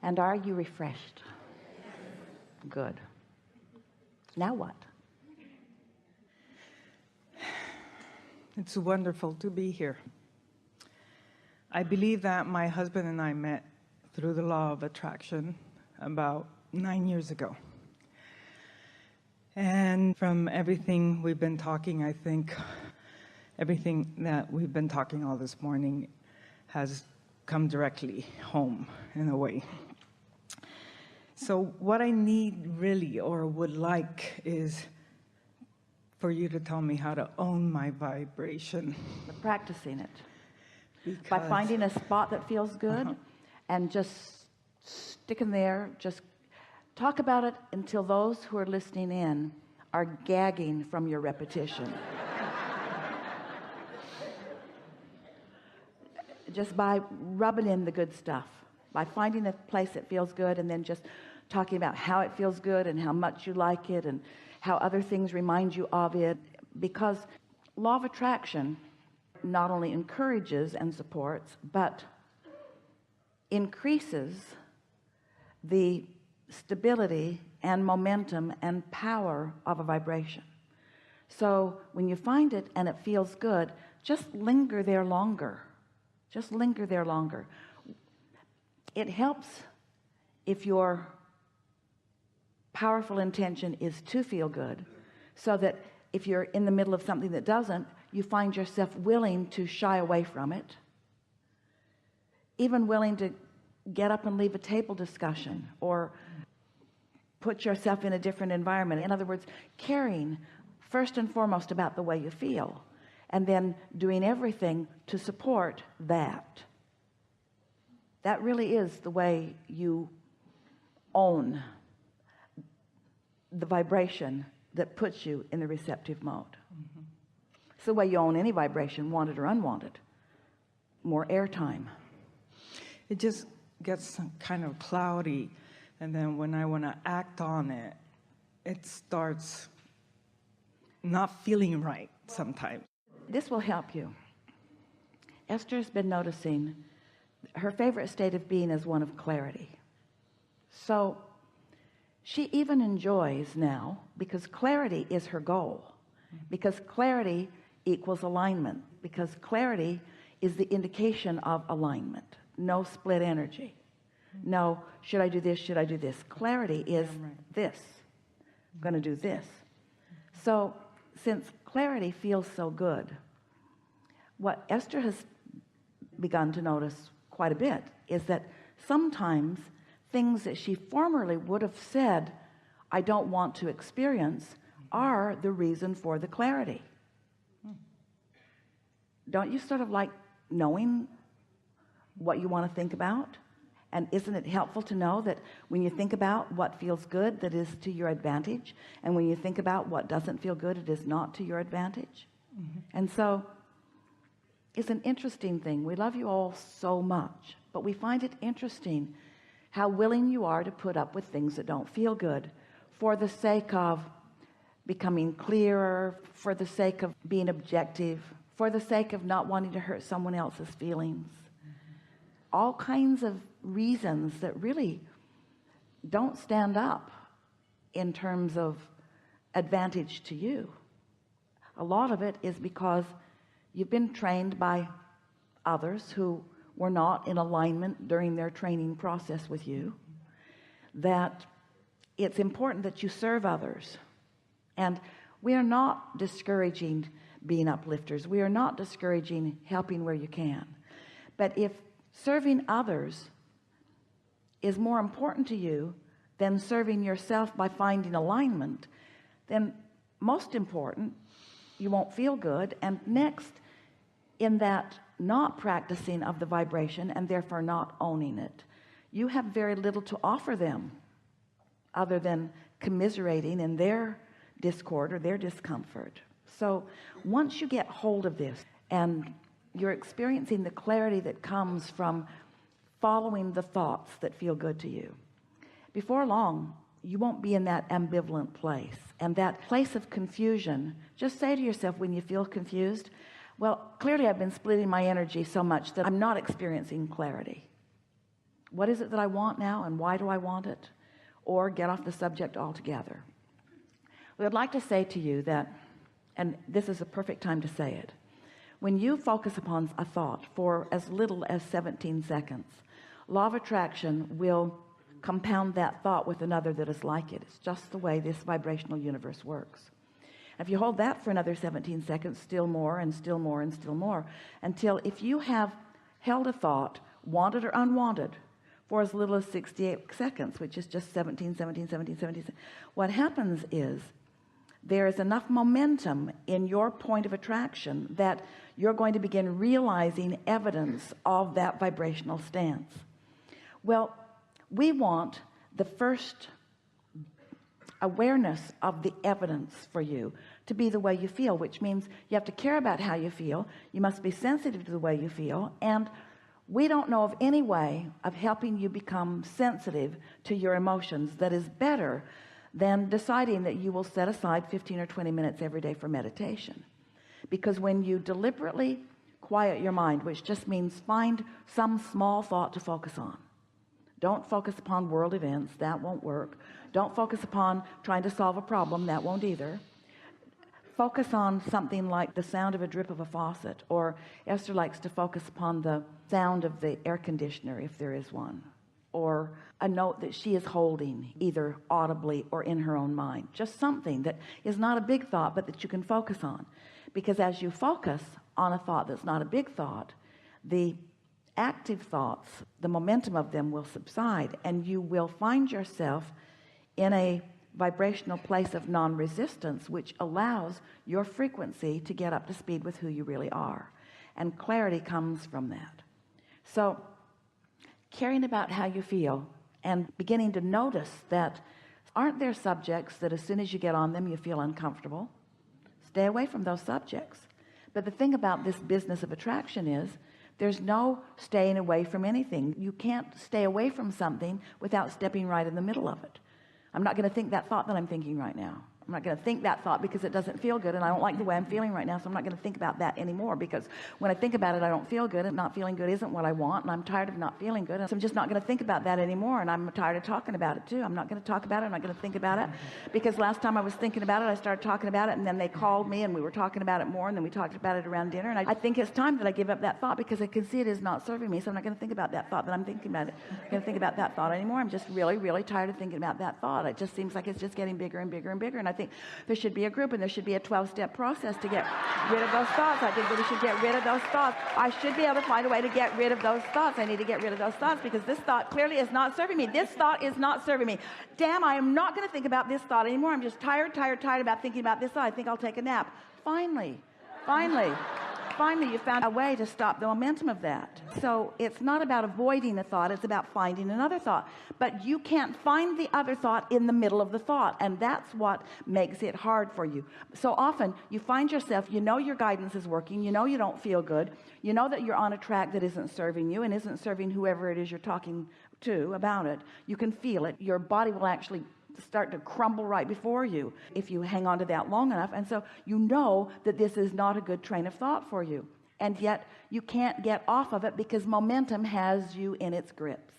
And are you refreshed? Good. Now what? It's wonderful to be here. I believe that my husband and I met through the law of attraction about 9 years ago. And from everything we've been talking, I think everything that we've been talking all this morning has come directly home in a way. So what I need really, or would like, is for you to tell me how to own my vibration. Practicing it. By finding a spot that feels good and just sticking there, just talk about it until those who are listening in are gagging from your repetition. Just by rubbing in the good stuff, by finding a place that feels good and then just talking about how it feels good and how much you like it and how other things remind you of it. Because law of attraction not only encourages and supports, but increases the stability and momentum and power of a vibration. So when you find it and it feels good, just linger there longer. Just linger there longer. It helps if your powerful intention is to feel good, so that if you're in the middle of something that doesn't, you find yourself willing to shy away from it, even willing to get up and leave a table discussion or put yourself in a different environment. In other words, caring first and foremost about the way you feel, and then doing everything to support that. That really is the way you own the vibration that puts you in the receptive mode. It's the way you own any vibration, wanted or unwanted. More airtime. It just gets kind of cloudy, and then when I want to act on it, it starts not feeling right sometimes. This will help you. Esther's been noticing her favorite state of being is one of clarity. So she even enjoys now, because clarity is her goal, because clarity equals alignment, because clarity is the indication of alignment. No split energy. No, should I do this? Should I do this? Clarity is this. I'm going to do this. So since clarity feels so good, what Esther has begun to notice quite a bit is that sometimes things that she formerly would have said, I don't want to experience, are the reason for the clarity. Don't you sort of like knowing what you want to think about? And isn't it helpful to know that when you think about what feels good, that is to your advantage, and when you think about what doesn't feel good, it is not to your advantage? And so it's an interesting thing. We love you all so much, but we find it interesting how willing you are to put up with things that don't feel good for the sake of becoming clearer, for the sake of being objective, for the sake of not wanting to hurt someone else's feelings. All kinds of reasons that really don't stand up in terms of advantage to you. A lot of it is because you've been trained by others who were not in alignment during their training process with you, that it's important that you serve others. And we are not discouraging being uplifters. We are not discouraging helping where you can. But if serving others is more important to you than serving yourself by finding alignment, then most important, you won't feel good. And next, in that not practicing of the vibration and therefore not owning it, you have very little to offer them other than commiserating in their discord or their discomfort. So once you get hold of this and you're experiencing the clarity that comes from following the thoughts that feel good to you, before long you won't be in that ambivalent place and that place of confusion. Just say to yourself, when you feel confused, well, clearly I've been splitting my energy so much that I'm not experiencing clarity. what is it that I want now and why do I want it, or get off the subject altogether. We would like to say to you that, and this is a perfect time to say it, when you focus upon a thought for as little as 17 seconds, law of attraction will compound that thought with another that is like it. It's just the way this vibrational universe works. If you hold that for another 17 seconds, still more and still more and still more, until if you have held a thought, wanted or unwanted, for as little as 68 seconds, which is just 17, what happens is there is enough momentum in your point of attraction that you're going to begin realizing evidence of that vibrational stance. Well, we want the first awareness of the evidence for you to be the way you feel, which means you have to care about how you feel. You must be sensitive to the way you feel, and we don't know of any way of helping you become sensitive to your emotions that is better than deciding that you will set aside 15 or 20 minutes every day for meditation. Because when you deliberately quiet your mind, which just means find some small thought to focus on, don't focus upon world events, that won't work. Don't focus upon trying to solve a problem, that won't either. Focus on something like the sound of a drip of a faucet, or Esther likes to focus upon the sound of the air conditioner if there is one, or a note that she is holding either audibly or in her own mind. Just something that is not a big thought but that you can focus on, because as you focus on a thought that's not a big thought, the active thoughts, the momentum of them will subside, and you will find yourself in a vibrational place of non-resistance, which allows your frequency to get up to speed with who you really are, and clarity comes from that. So caring about how you feel and beginning to notice that, aren't there subjects that as soon as you get on them you feel uncomfortable? Stay away from those subjects. But the thing about this business of attraction is there's no staying away from anything. You can't stay away from something without stepping right in the middle of it. I'm not going to think that thought that I'm thinking right now. I'm not going to think that thought because it doesn't feel good and I don't like the way I'm feeling right now, so I'm not going to think about that anymore, because when I think about it I don't feel good, and not feeling good isn't what I want, and I'm tired of not feeling good, and so I'm just not going to think about that anymore, and I'm tired of talking about it too. I'm not going to talk about it. I'm not going to think about it, because last time I was thinking about it I started talking about it, and then they called me and we were talking about it more, and then we talked about it around dinner, and I think it's time that I give up that thought because I can see it is not serving me, so I'm not going to think about that thought that I'm thinking about it. I'm not going to think about that thought anymore. I'm just really, really tired of thinking about that thought. It just seems like it's just getting bigger and bigger and bigger, and I think there should be a group and there should be a 12-step process to get rid of those thoughts. I think that we should get rid of those thoughts. I should be able to find a way to get rid of those thoughts. I need to get rid of those thoughts because this thought clearly is not serving me. This thought is not serving me. Damn, I am not going to think about this thought anymore. I'm just tired about thinking about this thought. I think I'll take a nap. Finally, you found a way to stop the momentum of that. So it's not about avoiding a thought, it's about finding another thought. But you can't find the other thought in the middle of the thought, and that's what makes it hard for you. So often you find yourself, you know your guidance is working, you know you don't feel good, you know that you're on a track that isn't serving you and isn't serving whoever it is you're talking to about it. You can feel it. Your body will actually start to crumble right before you if you hang on to that long enough, and so you know that this is not a good train of thought for you, and yet you can't get off of it because momentum has you in its grips.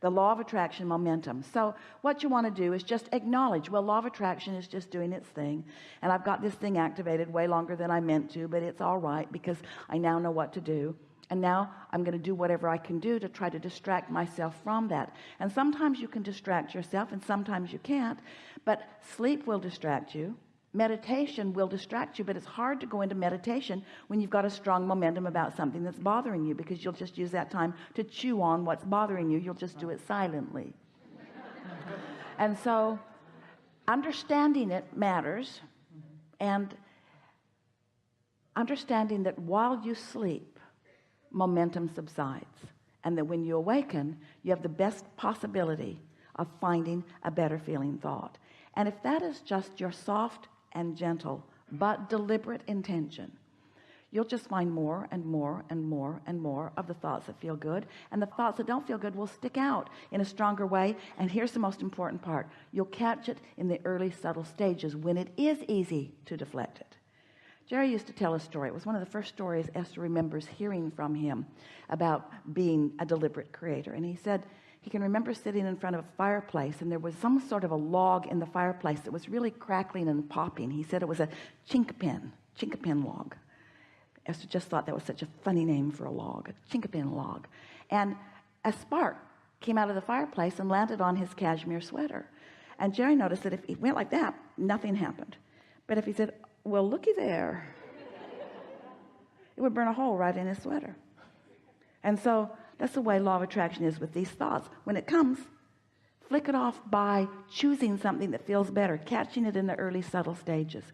The law of attraction, momentum. So what you want to do is just acknowledge, well, law of attraction is just doing its thing, and I've got this thing activated way longer than I meant to, but it's all right because I now know what to do. And now I'm going to do whatever I can do to try to distract myself from that. And sometimes you can distract yourself and sometimes you can't. But sleep will distract you. Meditation will distract you. But it's hard to go into meditation when you've got a strong momentum about something that's bothering you, because you'll just use that time to chew on what's bothering you. You'll just do it silently. And so understanding it matters. And understanding that while you sleep, momentum subsides, and that when you awaken you have the best possibility of finding a better feeling thought. And if that is just your soft and gentle but deliberate intention, you'll just find more and more and more and more of the thoughts that feel good, and the thoughts that don't feel good will stick out in a stronger way. And here's the most important part: you'll catch it in the early subtle stages when it is easy to deflect it. Jerry used to tell a story. It was one of the first stories Esther remembers hearing from him about being a deliberate creator. And he said He can remember sitting in front of a fireplace, and there was some sort of a log in the fireplace that was really crackling and popping. He said it was a chinkapin log. Esther just thought that was such a funny name for a log, a chinkapin log. And a spark came out of the fireplace and landed on his cashmere sweater. And Jerry noticed that if he went like that, nothing happened. But if he said, well, looky there, it would burn a hole right in his sweater. And so that's the way law of attraction is with these thoughts. When it comes, flick it off by choosing something that feels better, catching it in the early subtle stages.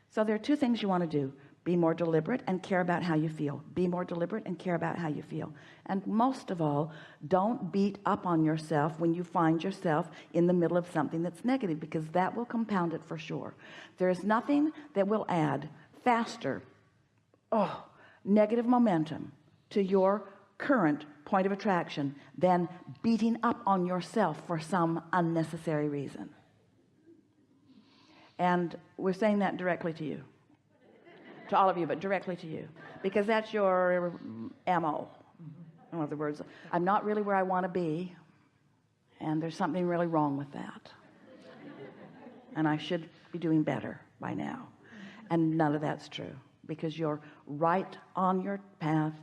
So there are two things you want to do. Be more deliberate and care about how you feel. Be more deliberate and care about how you feel. And most of all, don't beat up on yourself when you find yourself in the middle of something that's negative, because that will compound it for sure. There is nothing that will add faster negative momentum to your current point of attraction than beating up on yourself for some unnecessary reason. And we're saying that directly to you, to all of you, but directly to you, because that's your MO. In other words, I'm not really where I want to be, and there's something really wrong with that, and I should be doing better by now. And none of that's true, because you're right on your path.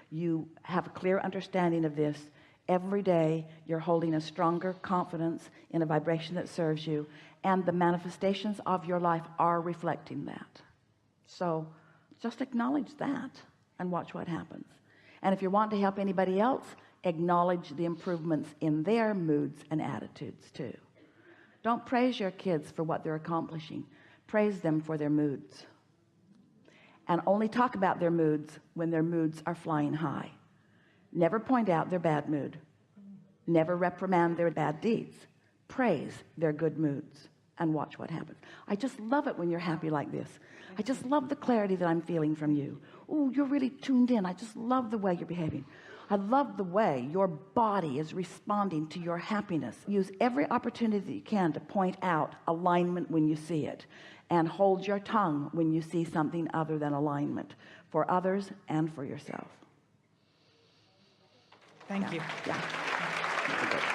You have a clear understanding of this. Every day you're holding a stronger confidence in a vibration that serves you, and the manifestations of your life are reflecting that. So just acknowledge that and watch what happens. And if you want to help anybody else, acknowledge the improvements in their moods and attitudes too. Don't praise your kids for what they're accomplishing. Praise them for their moods. And only talk about their moods when their moods are flying high. Never point out their bad mood. Never reprimand their bad deeds. Praise their good moods and watch what happens. I just love it when you're happy like this. I just love the clarity that I'm feeling from you. Oh, you're really tuned in. I just love the way you're behaving. I love the way your body is responding to your happiness. Use every opportunity that you can to point out alignment when you see it, and hold your tongue when you see something other than alignment, for others and for yourself. Thank you. Yeah.